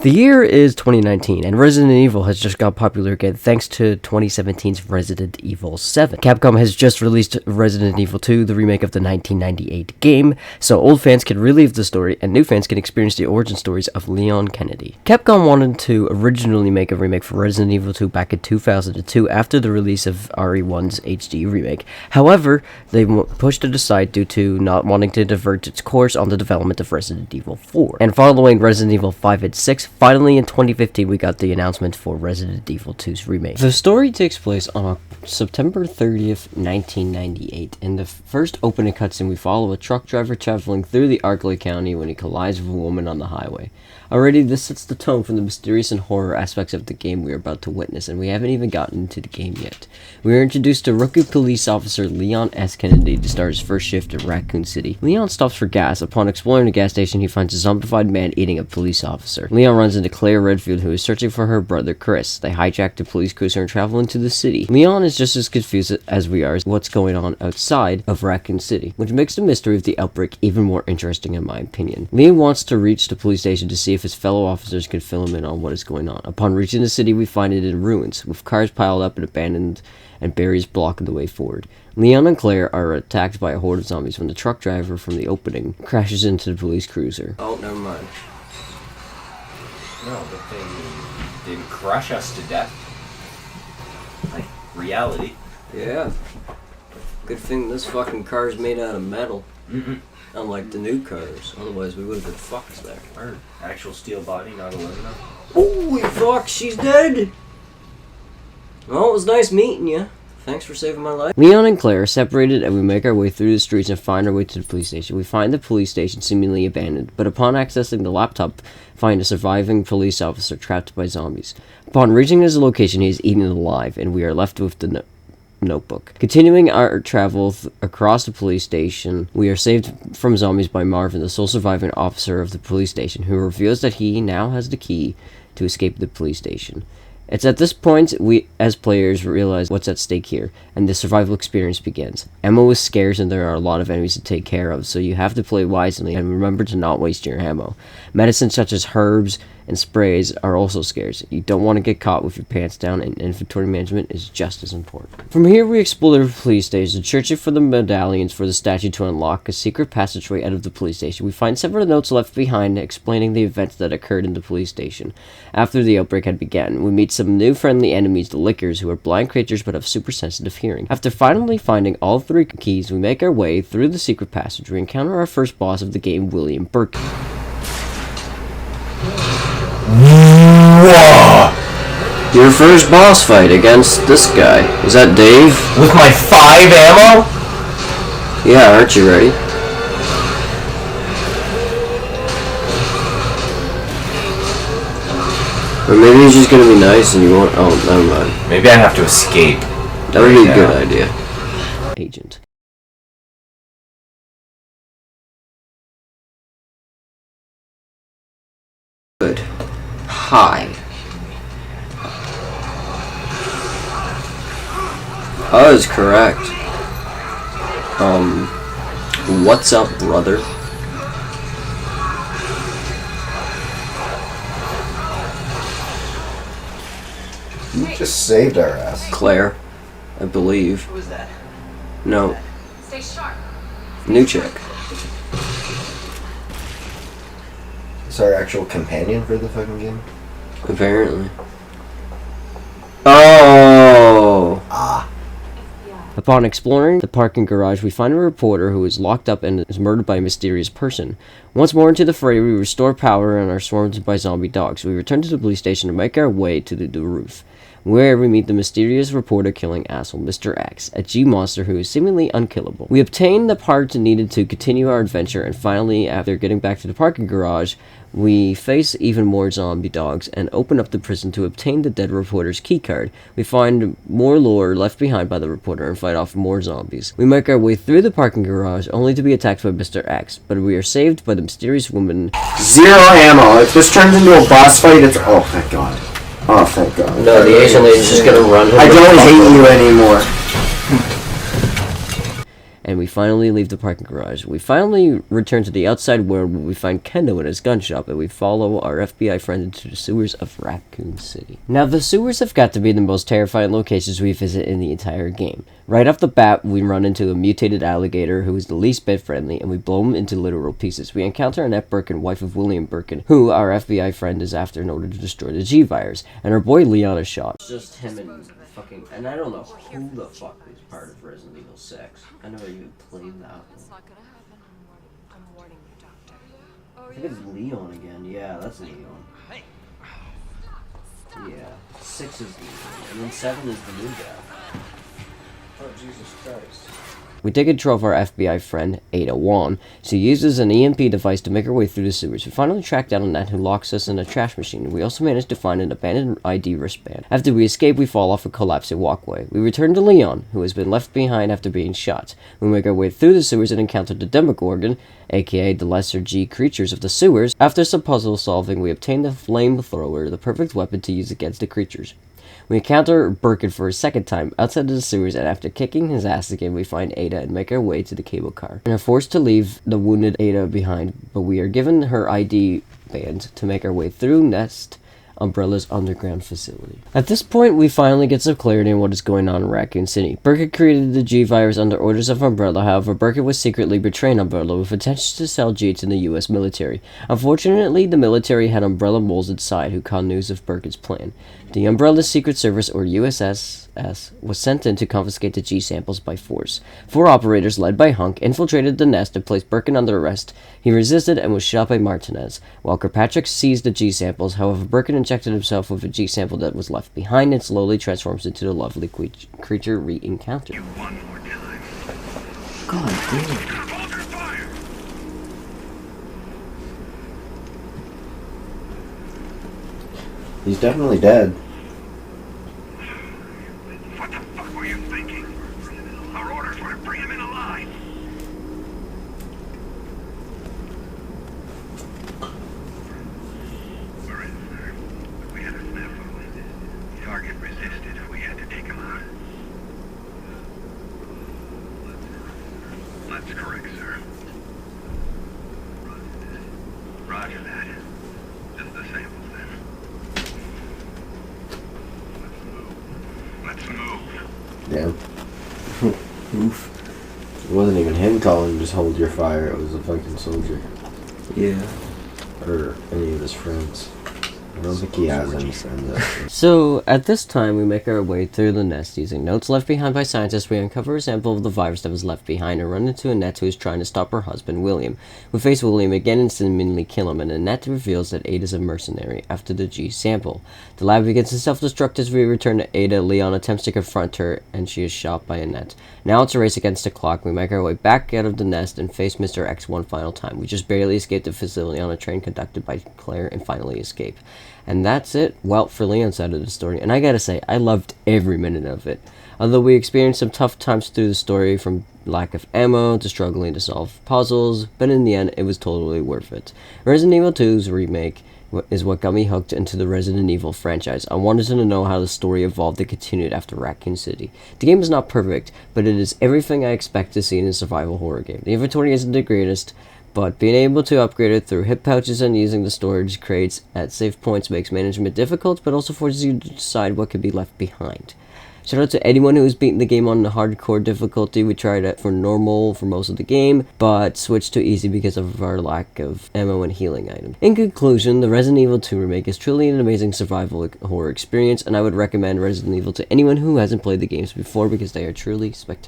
The year is 2019, and Resident Evil has just got popular again thanks to 2017's Resident Evil 7. Capcom has just released Resident Evil 2, the remake of the 1998 game, so old fans can relive the story, and new fans can experience the origin stories of Leon Kennedy. Capcom wanted to originally make a remake for Resident Evil 2 back in 2002 after the release of RE1's HD remake. However, they pushed it aside due to not wanting to divert its course on the development of Resident Evil 4. And following Resident Evil 5 and 6, finally in 2015 we got the announcement for Resident Evil 2's remake. The story takes place on September 30th, 1998. In the first opening cutscene, we follow a truck driver traveling through the Arklay County when he collides with a woman on the highway. Already, this sets the tone for the mysterious and horror aspects of the game we are about to witness, and we haven't even gotten into the game yet. We are introduced to rookie police officer Leon S. Kennedy to start his first shift in Raccoon City. Leon stops for gas. Upon exploring the gas station, he finds a zombified man eating a police officer. Leon runs into Claire Redfield, who is searching for her brother Chris. They hijack the police cruiser and travel into the city. Leon is just as confused as we are as what's going on outside of Raccoon City, which makes the mystery of the outbreak even more interesting in my opinion. Leon wants to reach the police station to see if his fellow officers can fill him in on what is going on. Upon reaching the city, we find it in ruins, with cars piled up and abandoned and barriers blocking the way forward. Leon and Claire are attacked by a horde of zombies when the truck driver from the opening crashes into the police cruiser. Oh, never mind. No, the thing didn't crush us to death. Like, reality. Yeah. Good thing this fucking car is made out of metal. Unlike the new cars. Otherwise, we would have been fucked there. Or actual steel body, not aluminum. Holy fuck, she's dead! Well, it was nice meeting you. Thanks for saving my life. Leon and Claire are separated, and we make our way through the streets and find our way to the police station. We find the police station seemingly abandoned, but upon accessing the laptop, find a surviving police officer trapped by zombies. Upon reaching his location, he is eaten alive, and we are left with the notebook. Continuing our travel across the police station, we are saved from zombies by Marvin, the sole surviving officer of the police station, who reveals that he now has the key to escape the police station. It's at this point we, as players, realize what's at stake here, and the survival experience begins. Ammo is scarce and there are a lot of enemies to take care of, so you have to play wisely and remember to not waste your ammo. Medicine such as herbs and sprays are also scarce. You don't want to get caught with your pants down, and inventory management is just as important. From here we explore the police station, searching for the medallions for the statue to unlock a secret passageway out of the police station. We find several notes left behind explaining the events that occurred in the police station after the outbreak had begun. We meet some new friendly enemies, the Lickers, who are blind creatures but have super sensitive hearing. After finally finding all three keys, we make our way through the secret passage. We encounter our first boss of the game, William Burke. Whoa! Your first boss fight against this guy. Is that Dave? With my 5 ammo? Yeah, aren't you ready? Or maybe he's just gonna be nice and you won't. Oh, never mind. Maybe I have to escape. That would be a good idea. Agent. Good. Hi. That is correct. What's up, brother? You just saved our ass. Claire, I believe. Who was that? No, Stay sharp. new chick. Is our actual companion for the fucking game? Apparently. Oh! Ah. Upon exploring the parking garage, we find a reporter who is locked up and is murdered by a mysterious person. Once more into the fray, we restore power and are swarmed by zombie dogs. We return to the police station and make our way to the roof, where we meet the mysterious reporter-killing asshole, Mr. X, a G-monster who is seemingly unkillable. We obtain the parts needed to continue our adventure, and finally, after getting back to the parking garage, we face even more zombie dogs and open up the prison to obtain the dead reporter's keycard. We find more lore left behind by the reporter and fight off more zombies. We make our way through the parking garage, only to be attacked by Mr. X, but we are saved by the mysterious woman. 0 ammo. If this turns into a boss fight, it's... Oh, thank God. Oh, thank God. No, the Asian lady's just gonna run. I don't hate you anymore. and we finally leave the parking garage. We finally return to the outside world where we find Kendo in his gun shop, and we follow our FBI friend into the sewers of Raccoon City. Now, the sewers have got to be the most terrifying locations we visit in the entire game. Right off the bat, we run into a mutated alligator who is the least bit friendly, and we blow him into literal pieces. We encounter Annette Birkin, wife of William Birkin, who our FBI friend is after in order to destroy the G-Virus, and our boy Leon is shot. It's just him and fucking... And I don't know who the fuck was part of Resident Evil 6. I never even played that It's one. not gonna happen. I'm warning you, Doctor. Oh, I think it's Leon again. Yeah, that's Leon. Yeah. 6 is Leon. And then 7 is the new guy. Oh, Jesus Christ. We take control of our FBI friend, Ada Wong. She uses an EMP device to make her way through the sewers. We finally track down Annette, who locks us in a trash machine. We also manage to find an abandoned ID wristband. After we escape, we fall off a collapsing walkway. We return to Leon, who has been left behind after being shot. We make our way through the sewers and encounter the Demogorgon, aka the lesser G creatures of the sewers. After some puzzle solving, we obtain the flamethrower, the perfect weapon to use against the creatures. We encounter Birkin for a second time outside of the sewers, and after kicking his ass again, we find Ada and make our way to the cable car. And are forced to leave the wounded Ada behind, but we are given her ID band to make our way through Nest Umbrella's underground facility. At this point, we finally get some clarity on what is going on in Raccoon City. Birkin created the G-Virus under orders of Umbrella. However, Birkin was secretly betraying Umbrella with intentions to sell G to the US military. Unfortunately, the military had Umbrella moles inside who caught news of Birkin's plan. The Umbrella Secret Service, or USSS, was sent in to confiscate the G samples by force. 4 operators, led by Hunk, infiltrated the nest and placed Birkin under arrest. He resisted and was shot by Martinez, while Kirkpatrick seized the G samples. However, Birkin injected himself with a G sample that was left behind and slowly transforms into the lovely creature we encountered. God damn. He's definitely dead. What the fuck were you thinking? Our orders were to bring him in alive. We're in, sir. We had a snafu. Target resisted. We had to take him out. That's correct, sir. Roger that. Just the samples then. Let's move. Damn. Oof. It wasn't even him calling, just hold your fire. It was a fucking soldier. Yeah. Or any of his friends. I don't think he has any friends, actually. So, at this time, we make our way through the nest. Using notes left behind by scientists, we uncover a sample of the virus that was left behind and run into Annette, who is trying to stop her husband, William. We face William again and seemingly kill him, and Annette reveals that Ada is a mercenary after the G sample. The lab begins to self-destruct as we return to Ada. Leon attempts to confront her, and she is shot by Annette. Now it's a race against the clock. We make our way back out of the nest and face Mr. X one final time. We just barely escape the facility on a train conducted by Claire and finally escape. And that's it, well, for Leon's side of the story. And I gotta say, I loved every minute of it. Although we experienced some tough times through the story, from lack of ammo to struggling to solve puzzles, but in the end, it was totally worth it. Resident Evil 2's remake is what got me hooked into the Resident Evil franchise. I wanted to know how the story evolved and continued after Raccoon City. The game is not perfect, but it is everything I expect to see in a survival horror game. The inventory isn't the greatest, but being able to upgrade it through hip pouches and using the storage crates at safe points makes management difficult, but also forces you to decide what can be left behind. Shout out to anyone who has beaten the game on the hardcore difficulty. We tried it for normal for most of the game, but switched to easy because of our lack of ammo and healing items. In conclusion, the Resident Evil 2 remake is truly an amazing survival horror experience, and I would recommend Resident Evil to anyone who hasn't played the games before because they are truly spectacular.